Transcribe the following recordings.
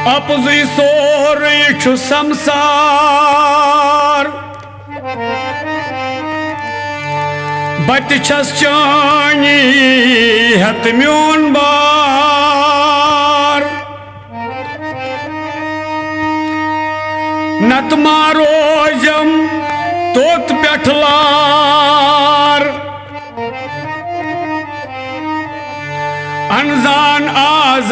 Apuzi soru şu samsar Bati ças çani hatmyon bar Natma rozam tot petlar Anzan azad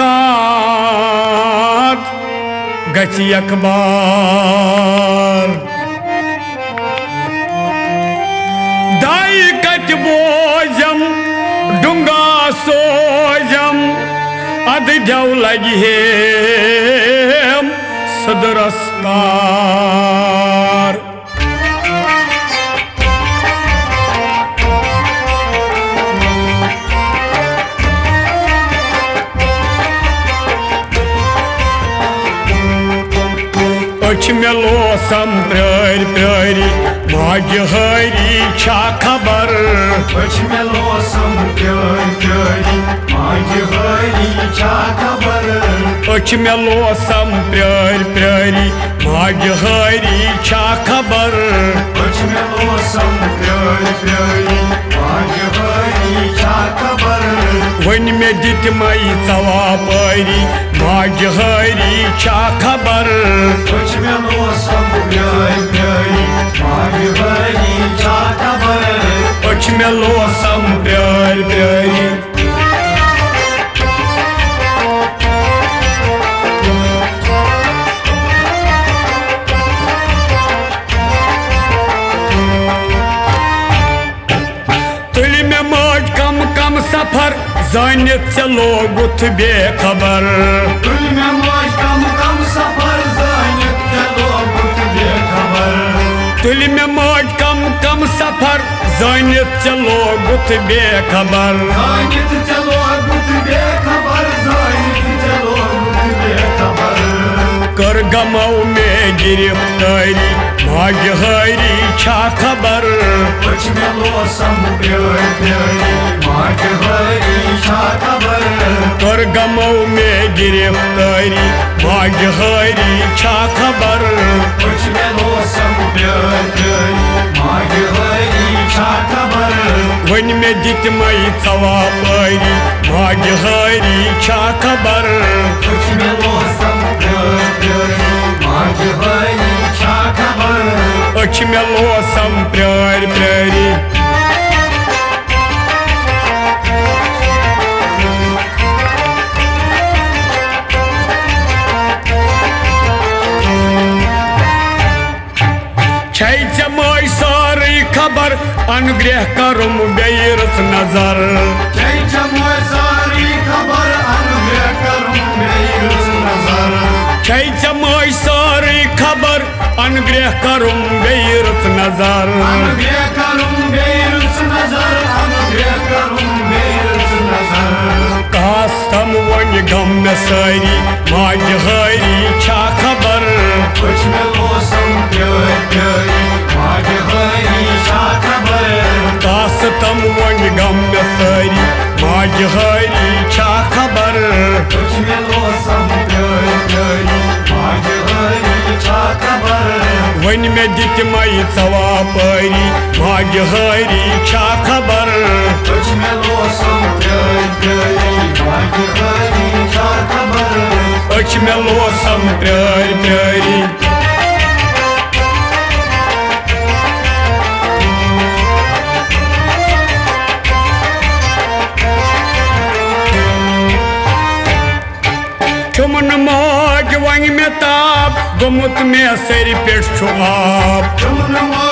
Gachi akbar Dai kat bojam Dunga sojam Ad jav lagi hem Sadrastar Öç melosam pröri pröri Magi hari ça khabar Öç melosam pröri pröri Magi hari ça khabar Öç melosam pröri pröri Magi hari ça khabar Öç melosam pröri pröri Magi hari ça khabar one में दित मई सवा परी Magi hari ça khabar Öç melosam pröri pröri Magi hari ça khabar Öç melosam pröri pröri सफर जानित चलो Guth बेखबर तुल में मौज कम कम सफर जानित चलो गुथ बेखबर तुल में मौज कम कम सफर जानित चलो गुथ बेखबर जानित चलो गुथ बेखबर जानित चलो गुथ बेखबर कर गमाऊ में गिरफ्तारी Magi hari ça khabar Öç melosam pröri pröri Magi hari ça khabar कर गमाऊ में गिरफ्तारी Magi hari ça khabar Öç melosam pröri pröri Magi hari ça khabar one में दित मई सवा परी Magi hari ça khabar Öç melosam pröri pröri Magi hari ça khabar Öç melosam pröri pröri Çay çamay sarı kabar Anggreh karum beyirus nazar Çay çamay sarı kabar Anggreh karum beyirus nazar Çay çamay sarı kabar Anggreh karum beyirus nazar Anggreh karum beyirus nazar Anggreh karum beyirus nazar Kastam vani gam mesari Magi hari ça khabar Öç melosam pröri pröri Magi hari ça khabar Kastam vani gam mesari Magi hari ça khabar Öç melosam pröri pröri Magi hari ça khabar one में दित मई सवा परी Magi hari ça khabar Öç melosam pröri pröri Magi hari ça khabar Öç melosam pröri pröri Çumun mağ one में ताप गुमुत में sir पेट छुआब Çumun mağ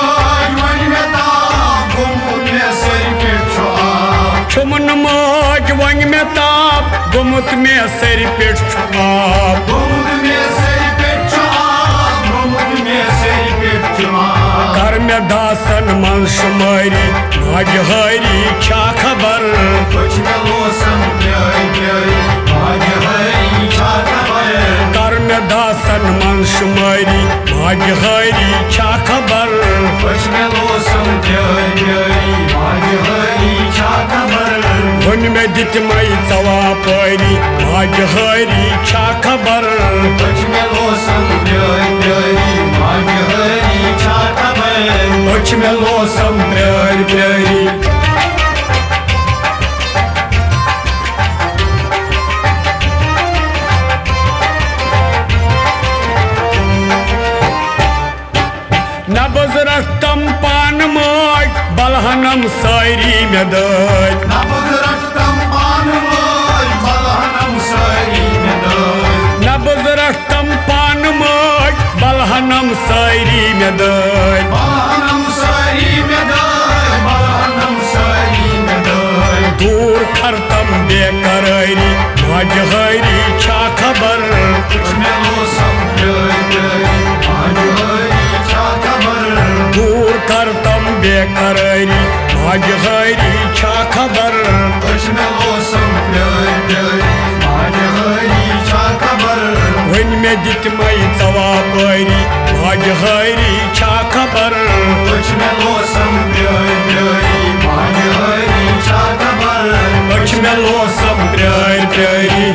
one में ताप गुमुत में सर पेट छुआब Çumun mağ वन में ताप गुमुत में सर पेट छुआब गुमुत में सर पेट छुआब गुमुत में सर पेट छुआब कर में दासन मन शुमारी Magi hari ça khabar Öç melosam pröri pröri Magi hari ça khabar कर में दासन मन शुमारी Magi hari ça khabar Öç melosam pröri pröri Magi hari ça khabar one one में दितमै सवापरी भाग्यहरी छा खबर अच में लोसम प्यारी प्यारी भाग्यहरी छा खबर अच में लोसम प्यारी प्यारी नबज रक्तम पान मोज बलहनम सारी में दज नबज रक्तम पान मोज बलहनम सारी में दज नबज रक्तम पान मोज बलहनम सारी में दज बलहनम सारी में दज बलहनम सारी में दज दूर खरतम बेकरारी भाग्यहरी छा खबर उसमें लोसम प्यारी प्यारी भाग्यहरी छा खबर दूर करतम बेकरारी भाग्यहरी छा खबर उसमें लोसम प्यारी प्यारी भाग्यहरी छा खबर वन में दितमै सवापरी भाग्यहरी छा खबर उसमें लोसम प्यारी प्यारी भाग्यहरी छा खबर अच में लोसम प्यारी प्यारी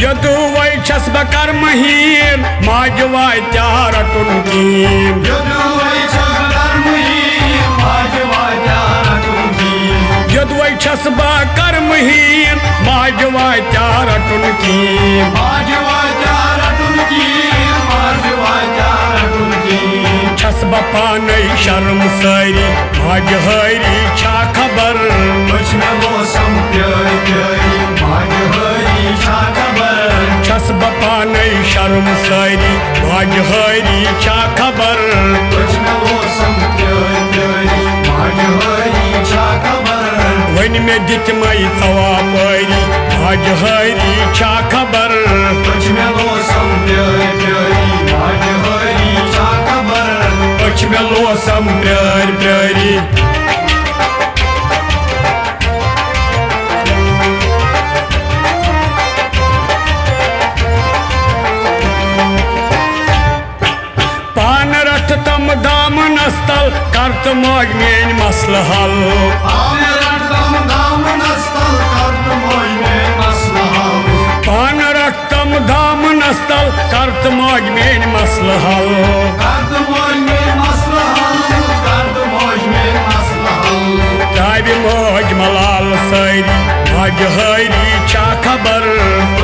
यदु वै छस बकर महीन माजवाय त्यार टुनकीन यदु वै छस बकर महीन माजवाय त्यार टुनकीन छस बपानै शर्म सारी भाग्यहरी छा खबर उसमें मौसम प्यारी प्यारी भाग्यहरी छा खबर छस बपानै शर्म सारी भाग्यहरी छा खबर उसमें मौसम प्यारी प्यारी भाग्यहरी छा खबर वन में दितमै सवापरी भाग्यहरी छा खबर उसमें मौसम प्यारी प्यारी भाग्यहरी छा खबर अच में लोसम प्यारी प्यारी पान रथ तम दाम नस्तल करत मौज मेन मसल हल पान रक्तम दाम नस्तल करत मौज में मसल हल पान रक्तम दाम नस्तल करत मौज मेन मसल हल करत मौज में मसल हल करत मौज में मसल हल तावि मौज मलाल सारी भाग्यहरी छा खबर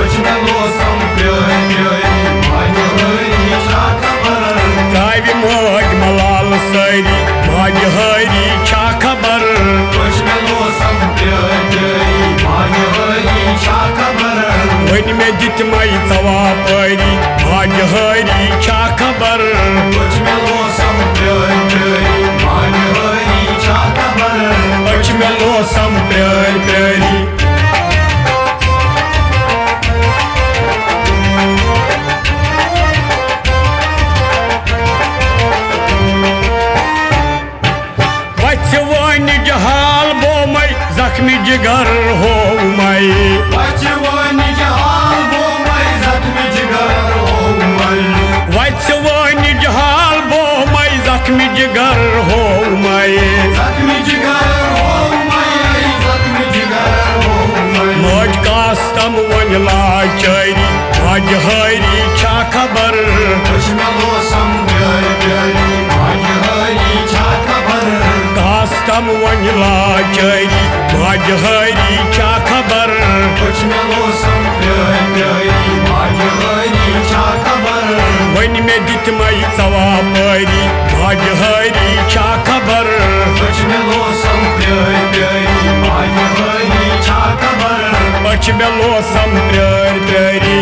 उसमें मौसम प्यारी प्यारी भाग्यहरी छा खबर तावि मौज मलाल सारी भाग्यहरी छा खबर उसमें मौसम प्यारी प्यारी भाग्यहरी छा खबर वन में दितमै सवापरी भाग्यहरी छा खबर उसमें मौसम प्यारी प्यारी भाग्यहरी छा खबर अच में लोसम प्यारी प्यारी बचवन जहाल बोमै जख्मी जिगर हो मई बचवन जहाल बोमै जख्मी जिगर हो मई बचवन जहाल बोमै जख्मी जिगर हो मई जख्मी जिगर हो मई जख्मी जिगर हो मई मौज कास्तम वन लाचारी भाग्यहरी छा खबर उसमें मौसम प्यारी प्यारी भाग्यहरी छा खबर कास्तम वन लाचारी भाग्यहरी छा खबर उसमें मौसम प्यारी प्यारी भाग्यहरी छा खबर वन में दितमै सवापरी भाग्यहरी छा खबर उसमें मौसम प्यारी प्यारी भाग्यहरी छा खबर अच में लोसम प्यारी प्यारी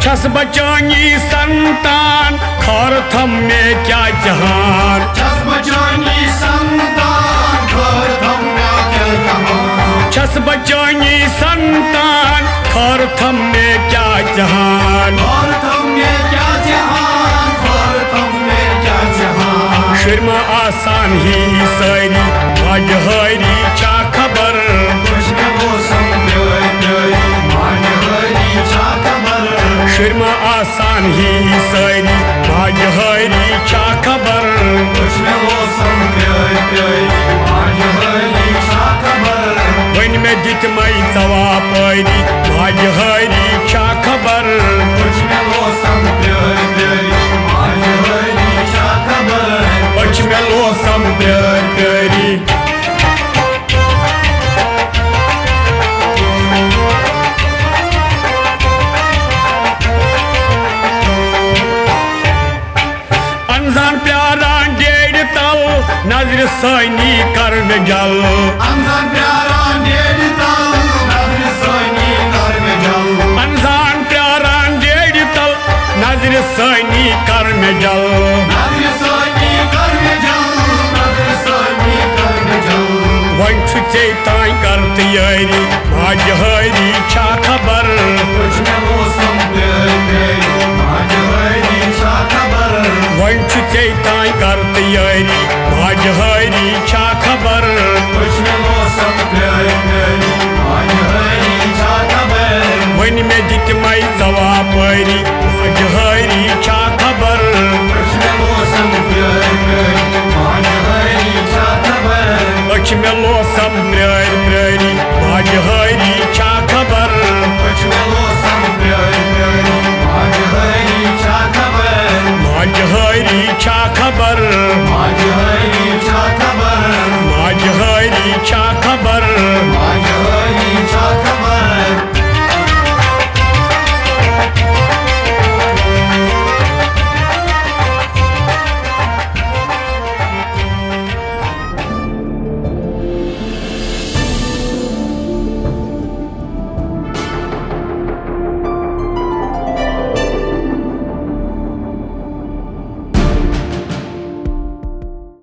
छस बचानी संतान खर थम में क्या जहान छस बचानी संतान घर थम में क्या जहान छस बचानी संतान खर थम में क्या जहान घर थम में क्या जहान घर थम में क्या जहान शुरमा आसान ही सारी भाग्य हरी छा खबर Başına olsam göy göy Mani hıri çakabar Shurma आसान ही सारी भाग्य हरी छा खबर Başına olsam göy göy Mani hıri çakabar one में दित मई सवा परी भाग्य हरी छा खबर Başına olsam göy göy Mani hıri çakabar अच में लोसम प्यारी अनजान प्यारा डेढ़ तल नजर सैनी कर में जल Anzan pyara deli dal Nazri soyni karme jal अनजान प्यारा डेढ़ तल नजर सैनी कर में जल Nazri soyni karme jal Nazri soyni karme jal वन छुचे ताई कर तैयारी भाग्य हरी छा खबर Başına olsam göy göy Mani hıri çakabar one छुचे ताई कर तैयारी भाग्य हरी छा खबर Başına olsam göy göy Mani hıri çakabar one में दित मई सवा परी भाग्य हरी छा खबर Başına olsam göy göy Mani hıri çakabar अच में लोसम